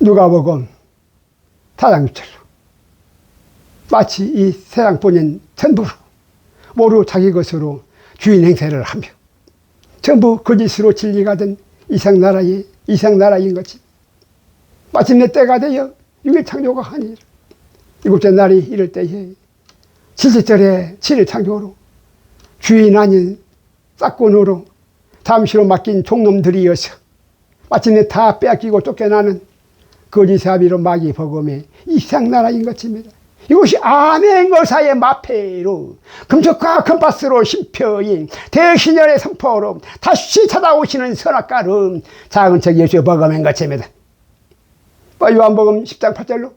누가복음 4장 6절로 마치 이 세상뿐인 전부로 모두 자기 것으로 주인 행세를 하며 전부 거짓으로 진리가 된 이상나라인 것이 마침내 때가 되어 6일 창조가 하니라. 7째 날이 이럴 때에 7절에 7일 창조로 주인 아닌 싹군으로 잠시로 맡긴 종놈들이어서 마침내 다 빼앗기고 쫓겨나는 거짓의 아비로 마귀 복음의 이상나라인 것입니다. 이것이 아멘 거사의 마패로 금속과 금바스로 심표인 대신혈의 선포로 다시 찾아오시는 선악가름 작은 책 예수의 복음인 것입니다. 요한복음 10장 8절로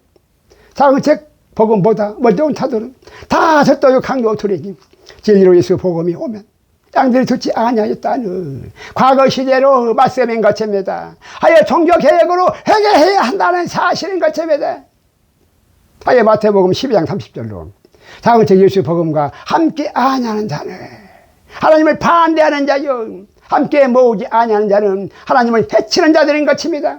작은 책 복음보다 먼저 온 자들은 다 젖도요 강도 투리님 진리로 예수 복음이 오면 양들이 듣지 아니하였다는 과거 시대로 말씀인 것입니다. 하여 종교 개혁으로 회개해야 한다는 사실인 것입니다. 하여 마태복음 12장 30절로 작은 책 예수 복음과 함께 아니하는 자는 하나님을 반대하는 자요 함께 모으지 아니하는 자는 하나님을 해치는 자들인 것입니다.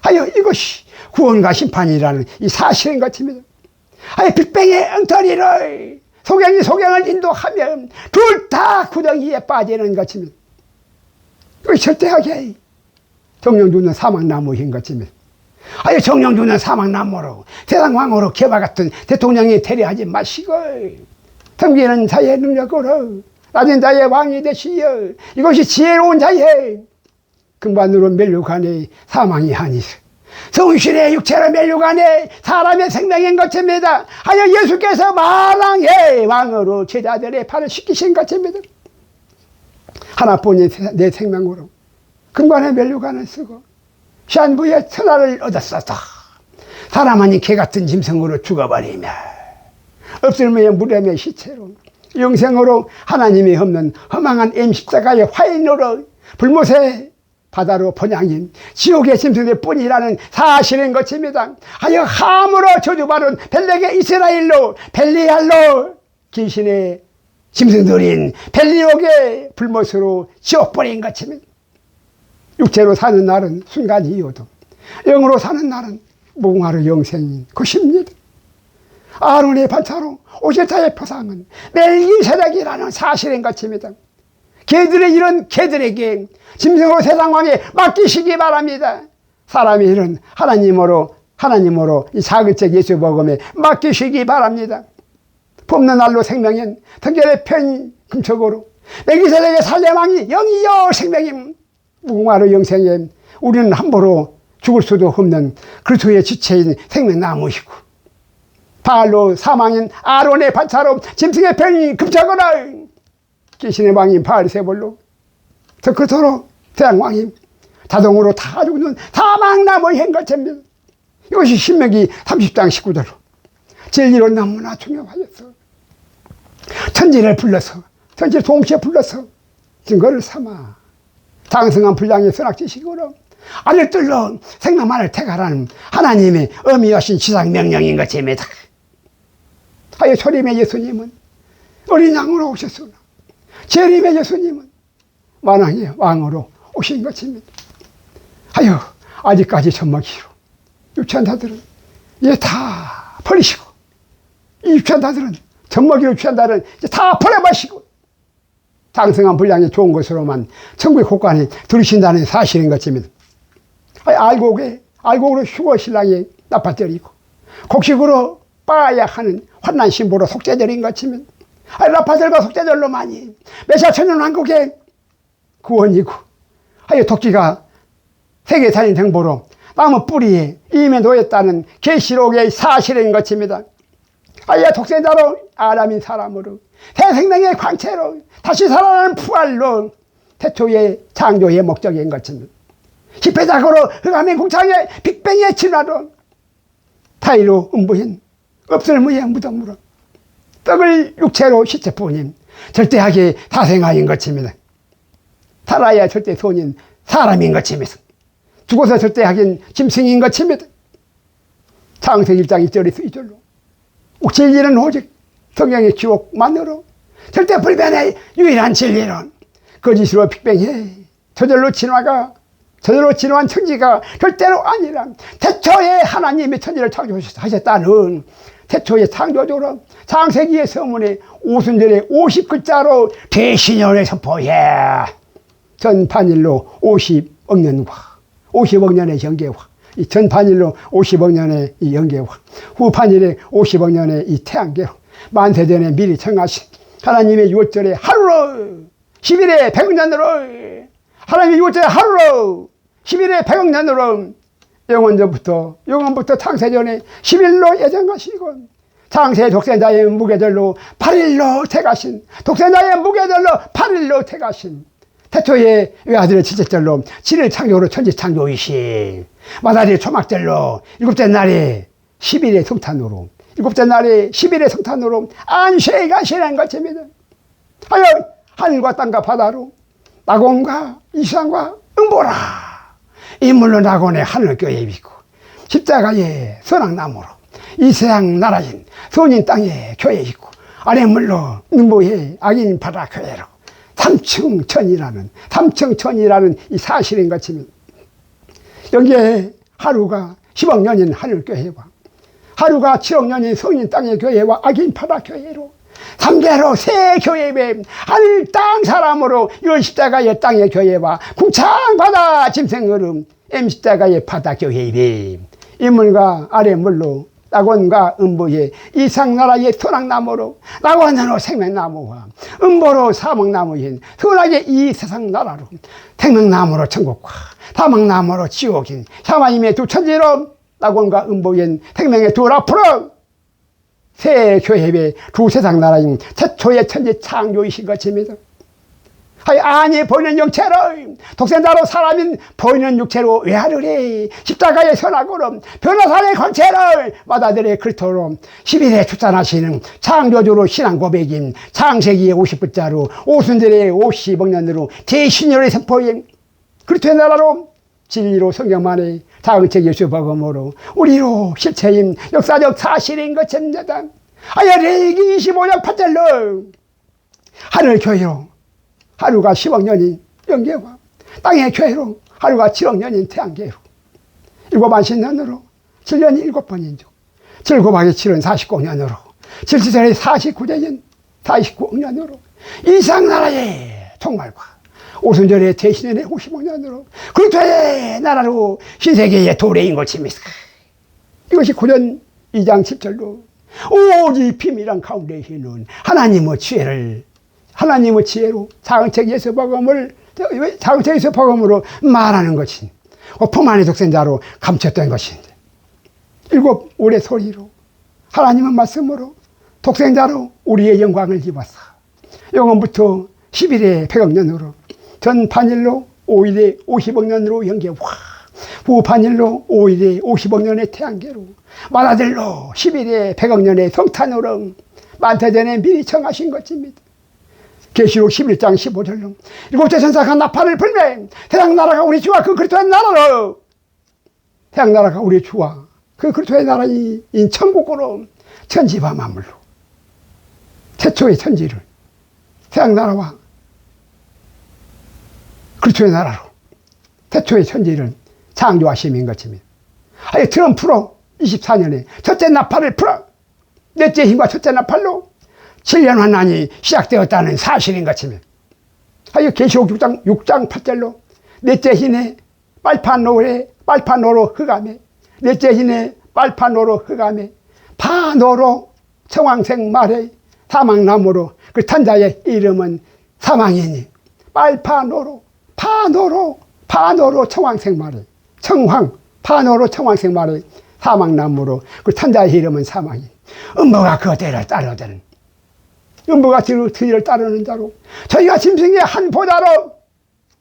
하여 이것이 구원과 심판이라는 이 사실인 것입니다. 하여 빅뱅의 엉터리를 소경을 인도하면 둘 다 구덩이에 빠지는 것입니다. 이것이 절대하게 정령 주는 사막나무인 것입니다. 아유 정령 주는 사막나무로 세상 왕으로 개와 같은 대통령이 되려 하지 마시고 섬기는 자의 능력으로 낮은 자의 왕이 되시여 이것이 지혜로운 자의 근반으로 멸류관의 사망이 아니세 성실의 육체로 멸류관의 사람의 생명인 것입니다. 하여 예수께서 만왕의 왕으로 제자들의 팔을 씻기신 것입니다. 하나뿐인 내 생명으로 근반의 멸류관을 쓰고 시한부의 천하를 얻었었다. 사람 아닌 개같은 짐승으로 죽어버리며 없을매의 무렴의 시체로 영생으로 하나님이 없는 허망한 십자가의 화인으로 불못의 바다로 번향인 지옥의 짐승들 뿐이라는 사실인 것입니다. 하여 함으로 저주받은 벨렉의 이스라엘로 벨리알로 귀신의 짐승들인 벨리옥의 불못으로 지옥버린 것입니다. 육체로 사는 날은 순간이어도 영으로 사는 날은 무궁화로 영생인 것입니다. 아론의 반차로 오실자의 표상은 멜기세덱이라는 사실인 것입니다. 개들의 일은 개들에게 짐승으로 세상왕에 맡기시기 바랍니다. 사람의 일은 하나님으로 이 사글책 예수 복음에 맡기시기 바랍니다. 뽑는 날로 생명인 특별의 편 금촉으로 멜기세덱의 살렘왕이 영이요 생명임 무궁화로 영생에 우리는 함부로 죽을 수도 없는 그리스도의 지체인 생명나무이고 바알로 사망인 아론의 반차로 짐승의 편이 금촉으로 귀신의 왕인 바알세볼로 그토록 태양왕이 자동으로 다 죽는 사망나무인 것입니다. 이것이 신명기 30장 19절로 진리로 너무나 중요하였어. 천지를 불러서 천지를 동시에 불러서 증거를 삼아 장성한 분량의 선악지식으로 알을 뚫러 생명만을 택하라는 하나님의 어미하신 지상명령인 것입니다. 하여 초림의 예수님은 어린 양으로 오셨으나 재림의 예수님은 만왕의 왕으로 오신 것입니다. 하여 아직까지 젖먹이로 유치한자들은 이제 다 버리시고 이 유치한자들은 젖먹이로 유치한자들은 이제 다 버려버리시고 장성한 분량이 좋은 것으로만 천국의 곳간에 들으신다는 사실인 것입니다. 알곡으로 휴거 신랑이 나팔때리고 곡식으로 빠야 하는 환난 신부로 속죄절인 것입니다. 라파들과 속죄절로만이 메시아 천년 왕국의 구원이고 하여 토끼가 세계사인 정보로 나무 뿌리에 이미 놓였다는 계시록의 사실인 것입니다. 하여 독생자로 아람인 사람으로 새 생명의 광채로 다시 살아나는 부활로 태초의 창조의 목적인 것입니다. 십회작으로 흑암의 공창에 빅뱅의 진화로 타이로 음부인 없을무의 무덤으로 떡을 육체로 시체뿐인 절대하게 사생아인 것입니다. 살아야 절대 손인 사람인 것입니다. 죽어서 절대하긴 짐승인 것입니다. 창세기 1장 1절에서 2절로 진리는 오직 성경의 기록만으로 절대 불변의 유일한 진리론 거짓으로 빅뱅해 저절로 진화가 저절로 진화한 천지가 절대로 아니라 태초에 하나님이 천지를 창조하셨다는 태초의 창조주로 창세기의 서문에 오순절에 50글자로 대신연의 선포해 전반일로 50억 년과 50억 년의 연계와 이 전반일로 50억 년의 이 연계와 후반일에 50억 년의 이 태양계로 만세전에 미리 청하신 하나님의 6월절에 하루로 10일에 100억 년으로 하나님의 6월절에 하루로 10일에 100억 년으로 영원부터 창세전에 10일로 예정하시고 창세 독생자의 무게절로 8일로 택하신 독생자의 무게절로 8일로 택하신 태초의 외아들의 지체절로 7일 창조로 천지 창조이신 마다리 초막절로 일곱째 날에 10일의 성탄으로 일곱째 날에 10일의 성탄으로 안식에 가시는 것입니다. 하여 하늘과 땅과 바다로 낙원과 이상과 음보라 인물로 낙원의 하늘교회 입고 십자가의 선악나무로 이 세상 나라인 선인 땅의 교회 있고 아래물로 음보의 악인 바다 교회로 삼층천이라는 이 사실인 것입니다. 여기에 하루가 10억 년인 하늘교회와 하루가 7억 년인 성인 땅의 교회와 악인 바다 교회로 3개로 세 교회에 하늘 땅 사람으로 이런 십자가의 땅의 교회와 궁창 바다 짐승으름 M십자가의 바다 교회이래 인물과 아래물로 낙원과 음보의 이상나라의 선악나무로 낙원으로 생명나무와 음보로 사막나무인 선악의 이 세상나라로 생명나무로 천국과 사막나무로 지옥인 샤마임의 두 천지로 낙원과 음보인 생명의 두 앞으로 새 교회의 두 세상나라인 최초의 천지 창조이신 것입니다. 아니 보이는 육체로 독생자로 사람인 보이는 육체로 외아들이 십자가의 선악으로 변호사의 권체를 마다들의 그리스도로 10일에 출산하시는 창조주로 신앙 고백인 창세기의 50글자로 오순절의 50억 년으로 제신혈의 선포인 그리스도의 나라로 진리로 성경만의 자응책 예수복음으로 우리로 실체인 역사적 사실인 것입니다. 레위기 25장 8절로 하늘교회로 하루가 10억 년인 영계와 땅의 교회로 하루가 7억 년인 태양계로 7안식년으로 7년이 7번인 중 7 곱하기 7은 49년으로 7시절에 49대인 49억 년으로 이상나라의 종말과 오순절의 대신의 50억 년으로 그리스도의 나라로 신세계의 도래인 것입니다. 이것이 고전 2장 7절로 오직 비밀한 가운데 있는 하나님의 지혜로 자응책 예수복음으로 말하는 것인 품 안의 독생자로 감췄던 것인데 7 올의 소리로 하나님의 말씀으로 독생자로 우리의 영광을 입었어. 영원부터 10일에 100억 년으로 전반일로 5일에 50억 년으로 연계와 후반일로 5일에 50억 년의 태양계로 마다들로 10일에 100억 년의 성탄으로 만태전에 미리 청하신 것입니다. 계시록 11장 15절로 일곱째 천사가 나팔을 불매 태양나라가 우리 주와 그 그리스도의 나라로 태양나라가 우리 주와 그 그리스도의 나라인 천국으로 천지와 만물로 최초의 천지를 태양나라와 그리스도의 나라로 태초의 천지를 창조하심인 것입니다. 트럼프로 24년에 첫째 나팔을 풀어 넷째 힘과 첫째 나팔로 7년 환난이 시작되었다는 사실인 것입니다. 계시록 6장 8절로 넷째 힘에 빨판노로 흑암에 넷째 힘에 빨판노로 흑암에 파노로 청황색 말에 사막나무로 그 탄자의 이름은 사망이니 빨파노로 파노로 청황색 말에 파노로 청황색 말에 사막나무로 그 탄자의 이름은 사망이 음보가 그 뒤를 따르거든. 음보가 뒤를 따르는 자로 저희가 짐승의 한 보다로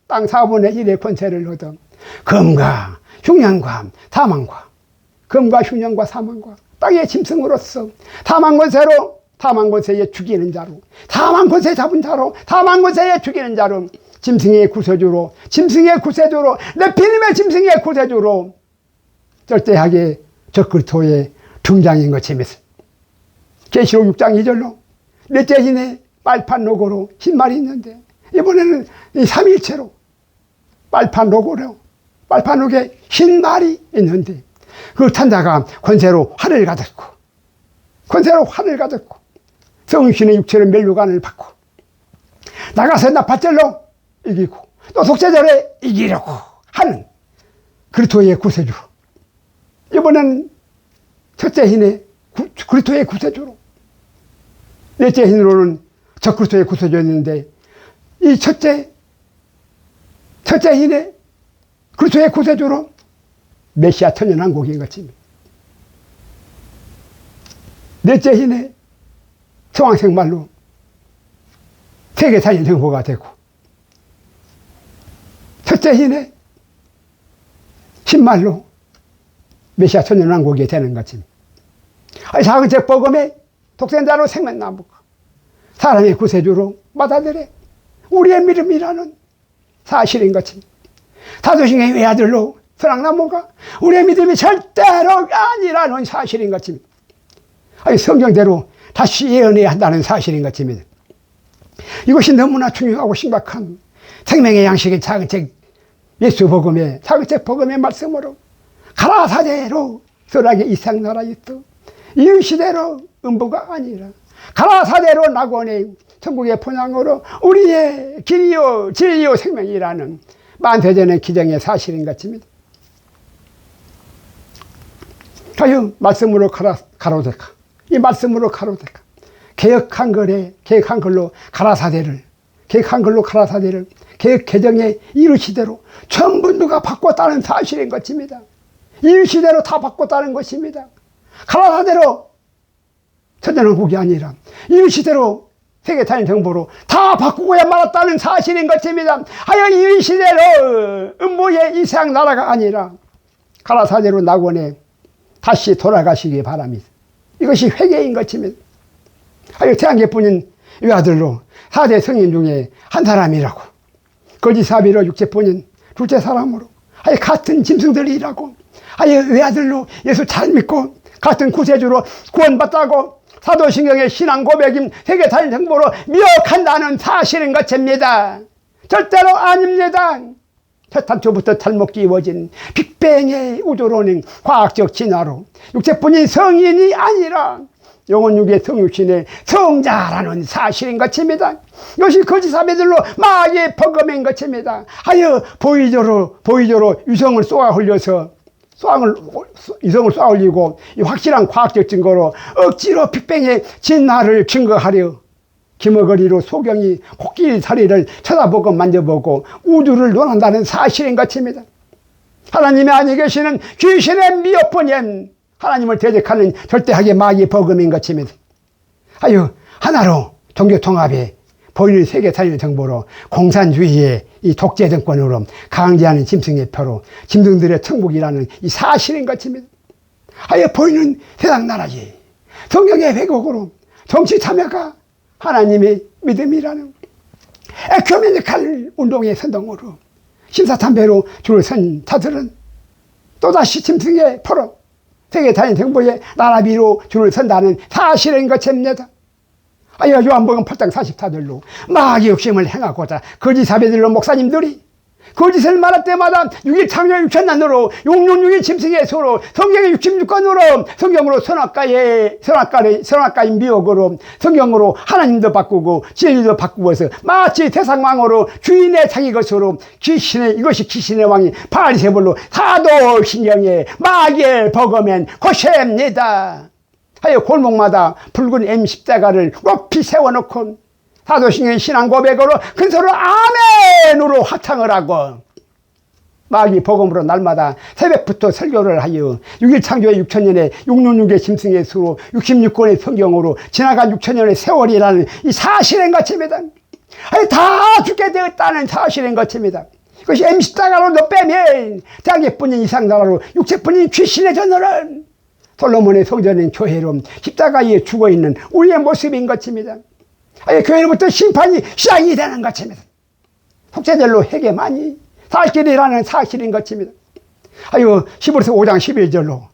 땅 4분의 1의 권세를 얻어 금과 흉년과 사망과 땅의 짐승으로서 사망권세에 죽이는 자로 사망권세 잡은 자로 사망권세에 죽이는 자로 짐승의 구세주로 네피림의 짐승의 구세주로 절대하게 적그리스도의 등장인 것입니다. 계시록 6장 2절로 넷째 신에 빨판 로고로 흰 말이 있는데 이번에는 이 삼일체로 빨판 로고로 빨판 위에 흰 말이 있는데 그 천자가 권세로 활을 가졌고 성신의 육체를 멸류관을 받고 나가서 나팔절로 이기고 또 독재자로 이기려고 하는 그리스도의 구세주로 이번엔 첫째 hin의 그리스도의 구세주로 넷째 hin으로는 적그리스도의 구세주였는데 이 첫째 hin의 그리스도의 구세주로 메시아 천연왕국인 것입니다. 넷째 hin의 성황생말로 세계사의 정보가 되고 첫째 hin의 신말로 메시아 천연왕국이 되는 것입니다. 사근책 복음의 독생자로 생명나무가 사람의 구세주로 받아들여 우리의 믿음이라는 사실인 것입니다. 사도신경의 외아들로 선악나무가 우리의 믿음이 절대로 아니라는 사실인 것입니다. 성경대로 다시 예언해야 한다는 사실인 것입니다. 이것이 너무나 중요하고 심각한 생명의 양식의 사근책 예수 복음의 사근책 복음의 말씀으로 가라사대로 선악의 이상나라에 있어 이유시대로 음부가 아니라 가라사대로 낙원의 천국의 본향으로 우리의 길이요 진리요 생명이라는 만세전의 기정의 사실인 것입니다. 가요 말씀으로 가로대가 이 말씀으로 가로대가 개혁한 걸로 가라사대를 개혁 개정의 이르시대로 전부 누가 바꿨다는 사실인 것입니다. 이르시대로 다 바꿨다는 것입니다. 가라사대로 천연왕국이 아니라 이르시대로 세계사의 정보로 다 바꾸고야 말았다는 사실인 것입니다. 하여 이르시대로 음모의 이상 나라가 아니라 가라사대로 낙원에 다시 돌아가시기 바랍니다. 이것이 회개인 것입니다. 하여 태양계뿐인 외아들로 4대 성인 중에 한 사람이라고 거짓 사비로 육체뿐인 둘째 사람으로 하여 같은 짐승들이라고 하여 외아들로 예수 잘 믿고 같은 구세주로 구원받다고 사도신경의 신앙 고백인 세계사의 정보로 미혹한다는 사실인 것입니다. 절대로 아닙니다. 태탄초부터 잘못 끼워진 빅뱅의 우주론인 과학적 진화로 육체뿐인 성인이 아니라 영혼육의 성육신의 성자라는 사실인 것입니다. 이것이 거짓사배들로 마귀의 버금인 것입니다. 하여 보이저로 유성을 쏘아 흘려서 이성을 쏘아 올리고 이 확실한 과학적 증거로 억지로 빅뱅의 진화를 증거하려 기머거리로 소경이 코끼리 다리를 쳐다보고 만져보고 우주를 논한다는 사실인 것입니다. 하나님이 아니 계시는 귀신의 미혹뿐인 하나님을 대적하는 절대하게 마귀의 버금인 것입니다. 하여 하나로 종교통합의 보이는 세계사의 정보로 공산주의의 이 독재 정권으로 강제하는 짐승의 표로 짐승들의 천국이라는 이 사실인 것입니다. 하여 보이는 세상 나라의 성경의 회곡으로 정치 참여가 하나님의 믿음이라는 에큐메니칼 운동의 선동으로 신사참배로 줄을 선 자들은 또다시 짐승의 표로 세계사의 정보의 나라비로 줄을 선다는 사실인 것입니다. 하여 요한복음 8장 44절로 마귀 욕심을 행하고자 거짓사배들로 목사님들이 거짓을 말할 때마다 6일 창조 6천난으로 666의 짐승의 소로 성경의 66권으로 성경으로 선악과의 미혹으로 성경으로 하나님도 바꾸고 진리도 바꾸어서 마치 세상왕으로 주인의 자기 것으로 이것이 귀신의 왕이 바리새불로 사도신경의 마귀의 버거맨 고셉니다. 하여 골목마다 붉은 M 십자가를 높이 세워놓고 사도신경의 신앙 고백으로 근소로 아멘으로 합창을 하고 마귀 복음으로 날마다 새벽부터 설교를 하여 6일 창조의 6천년의 666의 짐승의 수로 66권의 성경으로 지나간 6천년의 세월이라는 이 사실인 것입니다. 아니, 다 죽게 되었다는 사실인 것입니다. 이것이 M 십자가로 너 빼면 장애뿐인 이상나라로 육체뿐인 귀신의 전설은 솔로몬의 성전인 교회로 십자가에 죽어있는 우리의 모습인 것입니다. 아니, 교회로부터 심판이 시작이 되는 것입니다. 속죄절로 회개만이 살 길이라는 사실인 것입니다. 아유, 히브리서 5장 11절로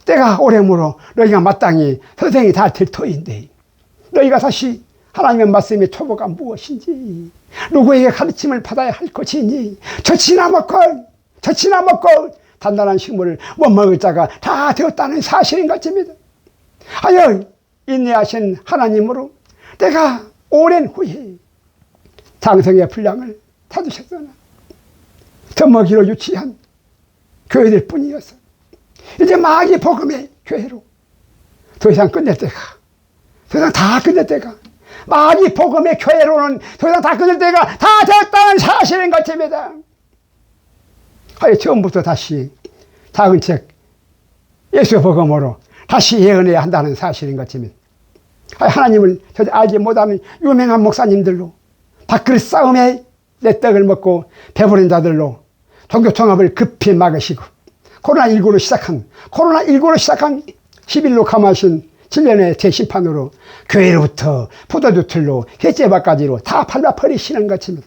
때가 오래므로 너희가 마땅히 선생이 다 될 터인데 너희가 다시 하나님의 말씀의 초보가 무엇인지 누구에게 가르침을 받아야 할 것이니 저 지나먹건 젖이나 먹고 단단한 식물을 못 먹을 자가 다 되었다는 사실인 것입니다. 하여 인내하신 하나님으로 내가 오랜 후에 장성의 분량을 찾으셨으나 젖먹이로 유치한 교회들 뿐이었어. 이제 마귀 복음의 교회로 더 이상 끝낼 때가, 더 이상 다 끝낼 때가, 마귀 복음의 교회로는 더 이상 다 끝낼 때가 다 되었다는 사실인 것입니다. 하여 처음부터 다시 작은 책 예수의 복음으로 다시 예언해야 한다는 사실인 것입니다. 하나님을 알지 못하는 유명한 목사님들로 밥그릇 싸움에 내 떡을 먹고 배부른 자들로 종교 통합을 급히 막으시고 코로나19로 시작한 11로 감하신 7년의 대심판으로 교회로부터 포도주 틀로 해제바까지로 다 밟아버리시는 것입니다.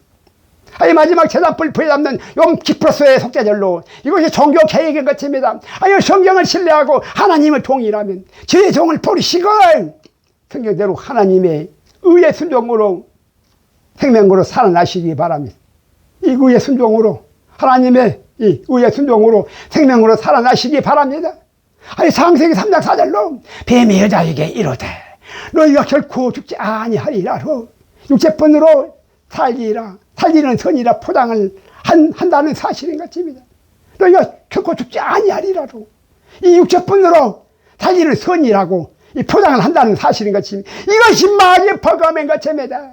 아니 마지막 제단불 부여잡는 용 기프로스의 속죄절로 이것이 종교 계획인 것입니다. 아니 성경을 신뢰하고 하나님을 동의하면 죄의 종을 버리시고 성경대로 하나님의 의의 순종으로 생명으로 살아나시기 바랍니다. 이 의의 순종으로 하나님의 이 의의 순종으로 생명으로 살아나시기 바랍니다. 아니 창세기 3장 4절로 뱀이 여자에게 이르되 너희가 결코 죽지 아니하리라로 육체뿐으로 살리는 선이라 포장을 한다는 사실인 것입니다. 너희가 결코 죽지 아니하리라로 이 육체뿐으로 살리는 선이라고 이 포장을 한다는 사실인 것입니다. 이것이 마귀의 복음인 것입니다.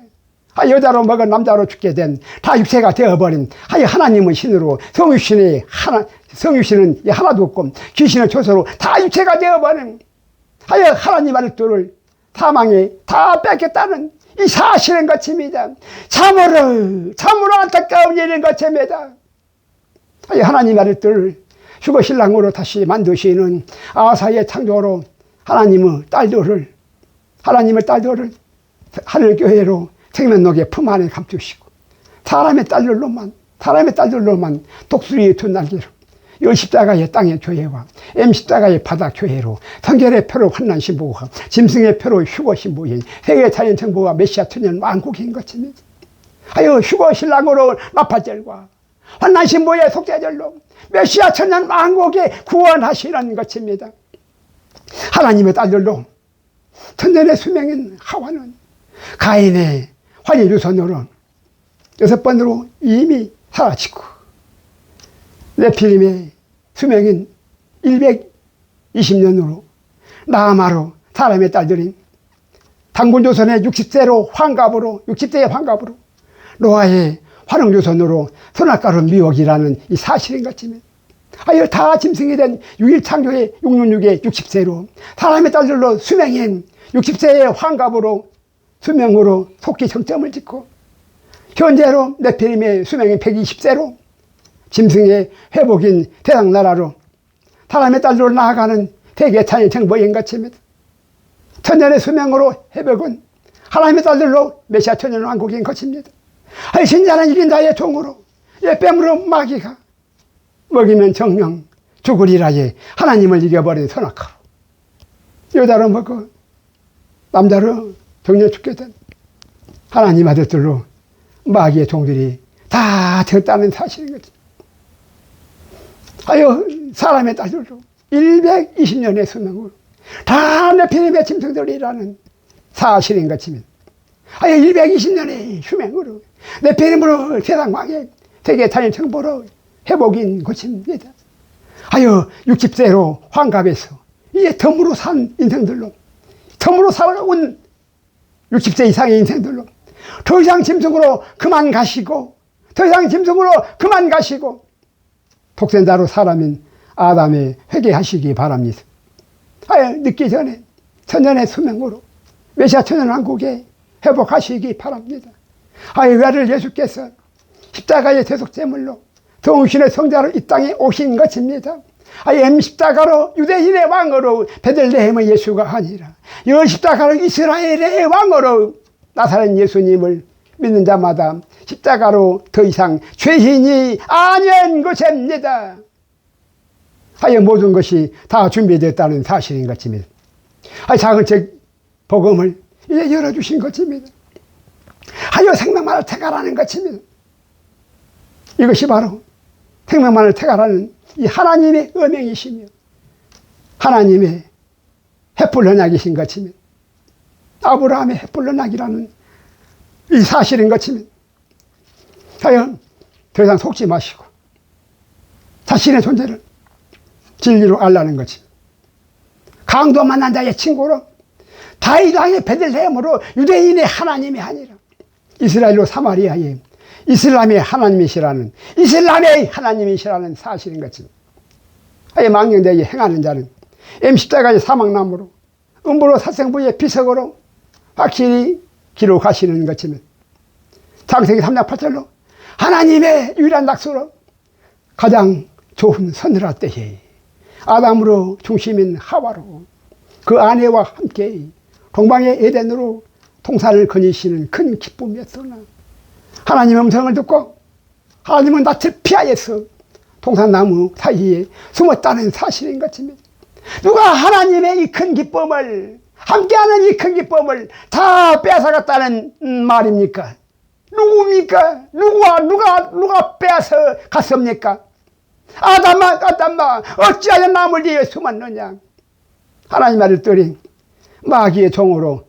여자로 먹은 남자로 죽게 된 다 육체가 되어버린 하나님은 신으로 성육신은 하나도 없고 귀신은 조서로 다 육체가 되어버린 하나님 아들들을 사망에 다 뺏겼다는 이 사실인 것입니다. 참으로 안타까운 일인 것입니다. 하나님 아들들을 휴거신랑으로 다시 만드시는 아사의 창조로 하나님의 딸들을 하늘교회로 생명록의 품 안에 감추시고 사람의 딸들로만 독수리의 두 날개로 열십자가의 땅의 교회와 M십자가의 바다 교회로 성결의 표로 환난신부와 짐승의 표로 휴거신부인 세계자연정부와 메시아 천년 왕국인 것입니다. 휴거신랑으로 나팔절과 환난신부의 속죄절로 메시아 천년 왕국에 구원하시는 것입니다. 하나님의 딸들로 천년의 수명인 하와는 가인의 환희유선으로 6번으로 이미 사라지고 네피림의 수명인 120년으로 나아마로 사람의 딸들인 당군조선의 60세의 환갑으로 노아의 화릉조선으로 선악가로 미혹이라는 이 사실인 것입니다. 다 짐승이 된 6일 창조의 666의 60세로 사람의 딸들로 수명인 60세의 환갑으로 수명으로 속기 정점을 짓고 현재로 네피림의 수명인 120세로 짐승의 회복인 대상나라로 사람의 딸로 나아가는 대개찬의 정보인 것입니다. 천년의 수명으로 회복은 하나님의 딸들로 메시아 천년 왕국인 것입니다. 신자는 이긴 자의 종으로 뺨으로 마귀가 먹이면 정령 죽으리라에 하나님을 이겨버린 선악가로 여자로 먹고 남자로 정령 죽게 된 하나님 아들들로 마귀의 종들이 다 되었다는 사실인 거죠. 사람의 딸들로 120년의 수명으로 다 네피림의 짐승들이라는 사실인 것입니다. 120년의 수명으로 네피림으로 세상 망에 세계 자연 정보로 회복인 것입니다. 60세로 환갑에서 이제 덤으로 산 인생들로 덤으로 살아온 60세 이상의 인생들로 더 이상 짐승으로 그만 가시고 독생자로 사람인 아담에 회개하시기 바랍니다. 늦기 전에 천년의 수명으로 메시아 천년 왕국에 회복하시기 바랍니다. 외아들 예수께서 십자가의 대속제물로 성신의 성자로 이 땅에 오신 것입니다. M십자가로 유대인의 왕으로 베들레헴의 예수가 아니라 열십자가로 이스라엘의 왕으로 나사렛 예수님을 믿는 자마다 십자가로 더 이상 죄인이 아닌 것입니다. 모든 것이 다 준비되었다는 사실인 것입니다. 작은 책 복음을 이제 열어주신 것입니다. 생명만을 택하라는 것입니다. 이것이 바로 생명만을 태가라는 이 하나님의 음행이시며 하나님의 햇불 언약이신 것이면 아브라함의 햇불 언약이라는 이 사실인 것이면 하여 더 이상 속지 마시고 자신의 존재를 진리로 알라는 것입니다. 강도 만난 자의 친구로 다윗 왕의 베들레헴으로 유대인의 하나님이 아니라 이스라엘로 사마리아의 이슬람의 하나님이시라는 이슬람의 하나님이시라는 사실인 것입니다. 아예 망령되게 행하는 자는 M십자가의 사망나무로 음부로 사생부의 비석으로 확실히 기록하시는 것이면 창세기 3장 8절로 하나님의 유일한 낙수로 가장 좋은 서늘할 때에 아담으로 중심인 하와로 그 아내와 함께 동방의 에덴으로 동산을 거니시는 큰 기쁨이었으나 하나님의 음성을 듣고 하나님은 낯을 피하여서 동산나무 사이에 숨었다는 사실인 것입니다. 누가 하나님의 이 큰 기쁨을 함께하는 이 큰 기쁨을 다 뺏어갔다는 말입니까? 누굽니까? 누가 빼앗아 갔습니까? 아담아 어찌하여 나물 뒤에 숨었느냐? 하나님 아들 들이 마귀의 종으로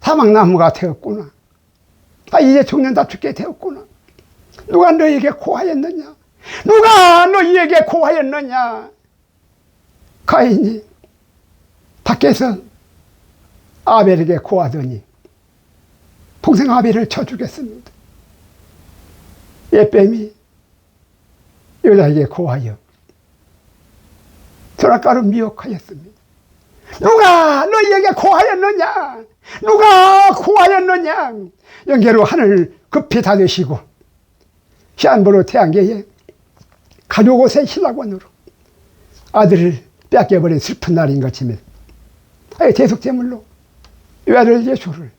사망나무가 되었구나. 이제 죽는다 죽게 되었구나. 누가 너에게 고하였느냐? 누가 너희에게 고하였느냐? 가인이 밖에서 아벨에게 고하더니 동생 아벨을 쳐 죽였습니다. 옛뱀이 여자에게 고하여 선악과로 미혹하였습니다. 누가 너희에게 고하였느냐? 누가 고하였느냐? 영계로 하늘을 급히 닫으시고 시한부로 태양계에 가족 옷의 신라권으로 아들을 빼앗겨버린 슬픈 날인 것입니다. 대속제물로 외아들 예수를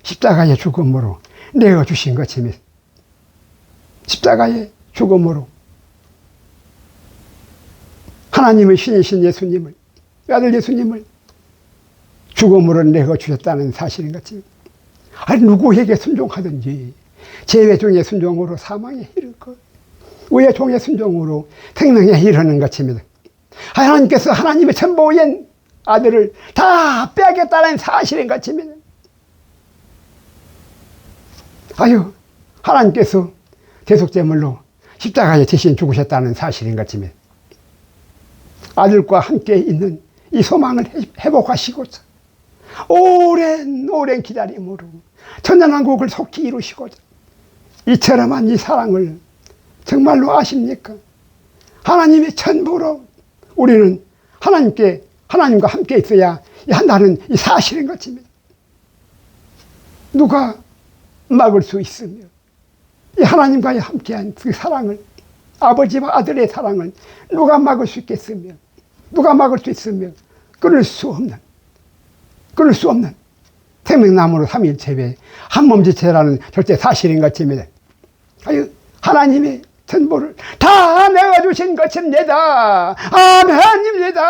십자가의 죽음으로 내어주신 것입니다. 십자가의 죽음으로 하나님의 신이신 예수님을 외아들 예수님을 죽음으로 내어주셨다는 사실인 것입니다. 누구에게 순종하든지 제외 종의 순종으로 사망에 이를 것, 의의 종의 순종으로 생명에 이르는 것입니다. 하나님께서 하나님의 전보인 아들을 다 빼앗겠다는 사실인 것입니다. 하나님께서 대속제물로 십자가에 대신 죽으셨다는 사실인 것입니다. 아들과 함께 있는 이 소망을 회복하시고자 오랜 기다림으로 천년왕국을 속히 이루시고자 이처럼한 이 사랑을 정말로 아십니까? 하나님의 전부로 우리는 하나님과 함께 있어야 한다는 이 사실인 것입니다. 누가 막을 수 있으며 이 하나님과의 함께한 그 사랑을, 아버지와 아들의 사랑을 누가 막을 수 있겠으며 누가 막을 수 있으며 끊을 수 없는 생명나무로 삼위일체의 한몸지체라는 절대 사실인 것입니다. 하나님의 전부를 다 내어주신 것입니다. 아멘입니다.